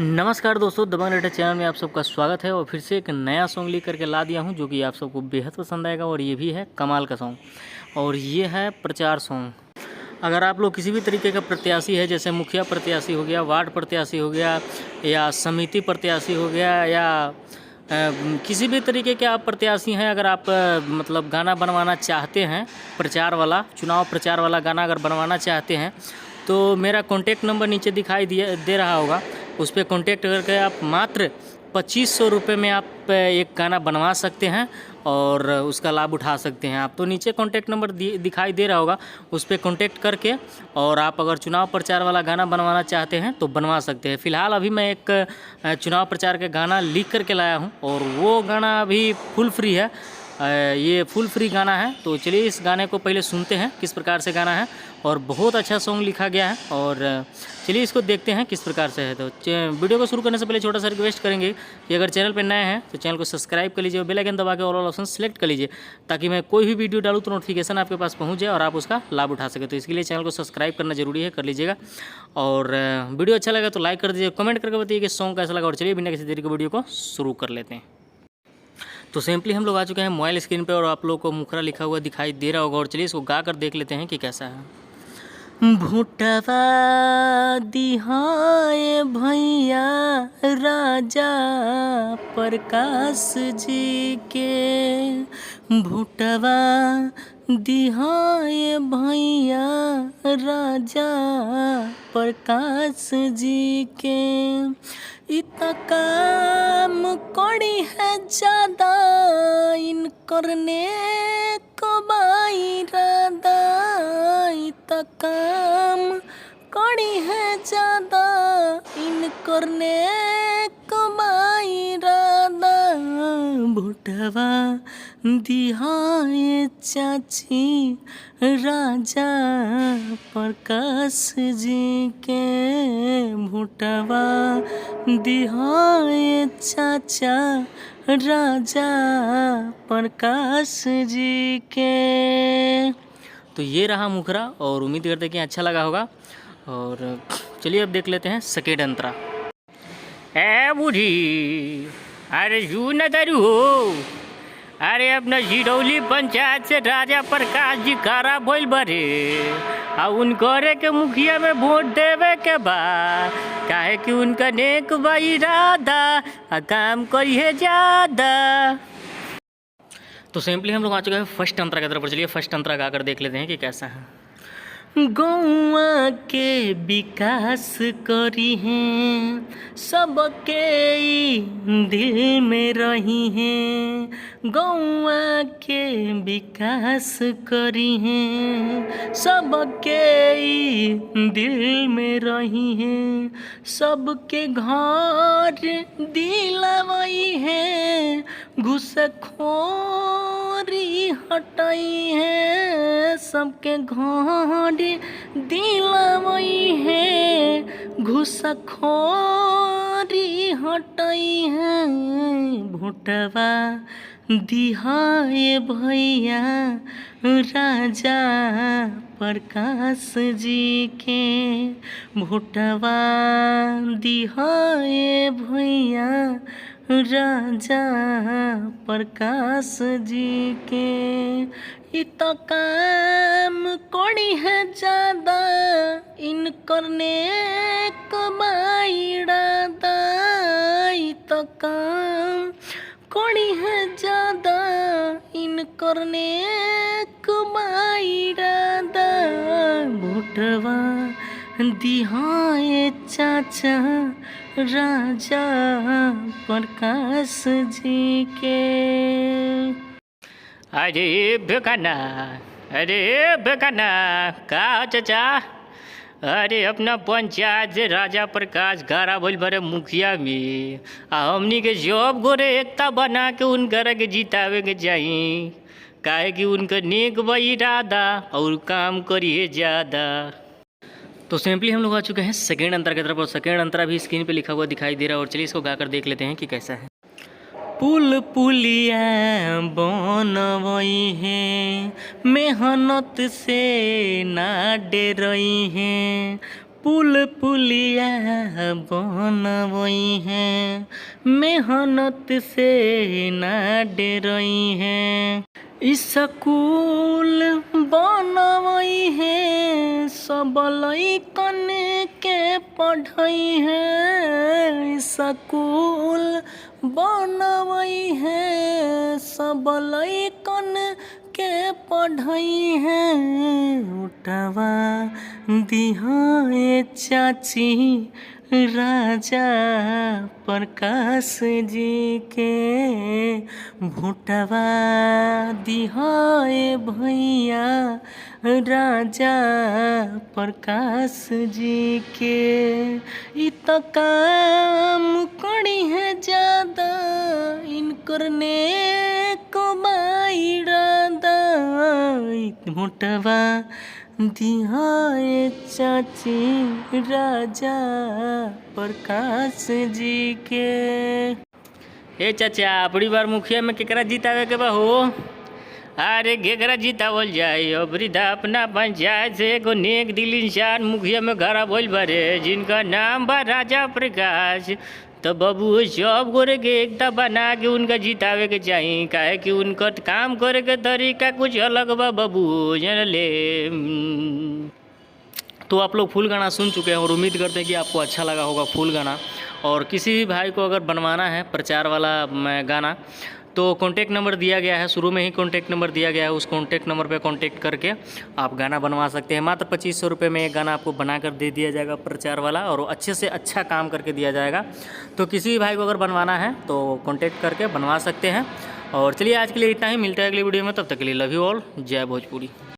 नमस्कार दोस्तों, दबंग रेडियो चैनल में आप सबका स्वागत है। और फिर से एक नया सॉन्ग लेकर करके ला दिया हूं जो कि आप सबको बेहद पसंद आएगा। और ये भी है कमाल का सॉन्ग और ये है प्रचार सॉन्ग। अगर आप लोग किसी भी तरीके का प्रत्याशी है, जैसे मुखिया प्रत्याशी हो गया, वार्ड प्रत्याशी हो गया, या समिति प्रत्याशी हो गया, या किसी भी तरीके के आप प्रत्याशी हैं, अगर आप मतलब गाना बनवाना चाहते हैं, प्रचार वाला, चुनाव प्रचार वाला गाना अगर बनवाना चाहते हैं तो मेरा कॉन्टैक्ट नंबर नीचे दिखाई दे रहा होगा। उस पर कॉन्टैक्ट करके आप मात्र 2500 रुपये में आप एक गाना बनवा सकते हैं और उसका लाभ उठा सकते हैं आप। तो नीचे कॉन्टैक्ट नंबर दिखाई दे रहा होगा, उस पर कॉन्टैक्ट करके और आप अगर चुनाव प्रचार वाला गाना बनवाना चाहते हैं तो बनवा सकते हैं। फ़िलहाल अभी मैं एक चुनाव प्रचार का गाना लिख करके लाया हूं और वो गाना अभी फुल फ्री है। ये फुल फ्री गाना है। तो चलिए इस गाने को पहले सुनते हैं किस प्रकार से गाना है। और बहुत अच्छा सॉन्ग लिखा गया है और चलिए इसको देखते हैं किस प्रकार से है। तो वीडियो को शुरू करने से पहले छोटा सा रिक्वेस्ट करेंगे कि अगर चैनल पर नए हैं तो चैनल को सब्सक्राइब कर लीजिए और बेल आइकन दबा के ऑल ऑप्शन सेलेक्ट कर लीजिए, ताकि मैं कोई भी वीडियो डालूँ तो नोटिफिकेशन आपके पास पहुँच जाए और आप उसका लाभ उठा सके। तो इसके लिए चैनल को सब्सक्राइब करना जरूरी है, कर लीजिएगा। और वीडियो अच्छा लगा तो लाइक कर दीजिए, कमेंट करके बताइए कि सॉन्ग कैसा लगा। और चलिए बिना किसी देरी के वीडियो को शुरू कर लेते हैं। तो सिंपली हम लोग आ चुके हैं मोबाइल स्क्रीन पे और आप लोगों को मुखरा लिखा हुआ दिखाई दे रहा होगा। और चलिए इसको गा कर देख लेते हैं कि कैसा है। भूटवा दिहाए भैया राजा प्रकाश जी के, भूटवा दिहाए भैया राजा प्रकाश जी के। इतना काम कड़ी है ज़्यादा इन करने को इरादा, इतना काम कड़ी है ज़्यादा इन करने को इरादा। भुटवा दिहाए चाची राजा प्रकाश जी के, भुटवा दिहाए चाचा राजा प्रकाश जी के। तो ये रहा मुखरा और उम्मीद करते हैं कि अच्छा लगा होगा। और चलिए अब देख लेते हैं सेकेंड अंतरा। ए बूढ़ी, अरे जू न दरू हो, अरे अपना झिरौली पंचायत से राजा प्रकाश जी खड़ा भइल बारे आ उनकरे के मुखिया में वोट देवे के बा, काहे कि उनका नेक बा इरादा आ काम करिए ज्यादा। तो सिंपली हम लोग आ चुके हैं फर्स्ट अंतरा की तरफ। चलिए फर्स्ट अंतरा गा कर देख लेते हैं कि कैसा है। गौआ के विकास करी हैं, सबके दिल में रही हैं। गौआ के विकास करी हैं, सबके दिल में रही हैं। सबके घर दिलवाई हैं, घुसखोरी हटाई है। सबके घर दिलवाई है, घुसखोरी हटाई है। भोटवा दिहाए भैया राजा प्रकाश जी के, भोटवा दिहाए भैया राजा प्रकाश जी के। इतना काम कड़ी है ज़्यादा इन करने इरादा, इतना काम कड़ी है ज़्यादा इन करने इरादा। भोटवा दिहाए चाचा राजा प्रकाश जी के। अरे बेगाना, अरे बेगाना का चाचा, अरे अपना पंचायत से राजा प्रकाश गारा भइल बारे मुखिया में आ हमनी के जॉब गोरे एकता बना के उनकर के जितावे के चाहिए, काहे कि उनका नेक बा इरादा और काम करिए ज़्यादा। तो सिंपली हम लोग आ चुके हैं सेकेंड अंतरा की तरफ और सेकेंड अंतरा भी स्क्रीन पे लिखा हुआ दिखाई दे रहा है। और चलिए इसको गाकर देख लेते हैं कि कैसा है। पुल पुलिया बनवई हैं, मेहनत से ना डरई हैं। पुल पुलिया बनवई हैं, मेहनत से ना डरई हैं। स्कूल बनवई हैं, सब लइकन के पढ़ई हैं। स्कूल बनवई हैं, सब लइकन के पढ़ई हैं। उठवा दिहाए चाची राजा प्रकाश जी के, भोटवा दिहाए भैया राजा प्रकाश जी के। इत काम करी है ज्यादा, इनकर नेक इरादा। भोटवा दिहाए चाची राजा प्रकाश जी के। ए चाचा, अपनी बार मुखिया में केकरा जीतावे के बा हो? अरे केकरा जीतावल जाए? वृद्धा अपना पंचायत से एगो नेक दिल इंसान मुखिया में खड़ा भइल बारे, जिनका नाम बा राजा प्रकाश। तो बाबू सब गोरे के एकता बना के उनका जितावे के चाहिए, काहे कि उनका काम करे के तरीका कुछ अलग बा बाबू, जानले। तो आप लोग फुल गाना सुन चुके हैं और उम्मीद करते हैं कि आपको अच्छा लगा होगा फुल गाना। और किसी भी भाई को अगर बनवाना है प्रचार वाला गाना, तो कॉन्टैक्ट नंबर दिया गया है, शुरू में ही कॉन्टैक्ट नंबर दिया गया है। उस कॉन्टैक्ट नंबर पे कॉन्टैक्ट करके आप गाना बनवा सकते हैं। मात्र 2500 रुपये में एक गाना आपको बनाकर दे दिया जाएगा प्रचार वाला, और अच्छे से अच्छा काम करके दिया जाएगा। तो किसी भी भाई को अगर बनवाना है तो कॉन्टैक्ट करके बनवा सकते हैं। और चलिए आज के लिए इतना ही, मिलता है अगली वीडियो में, तब तक के लिए लव यू ऑल, जय भोजपुरी।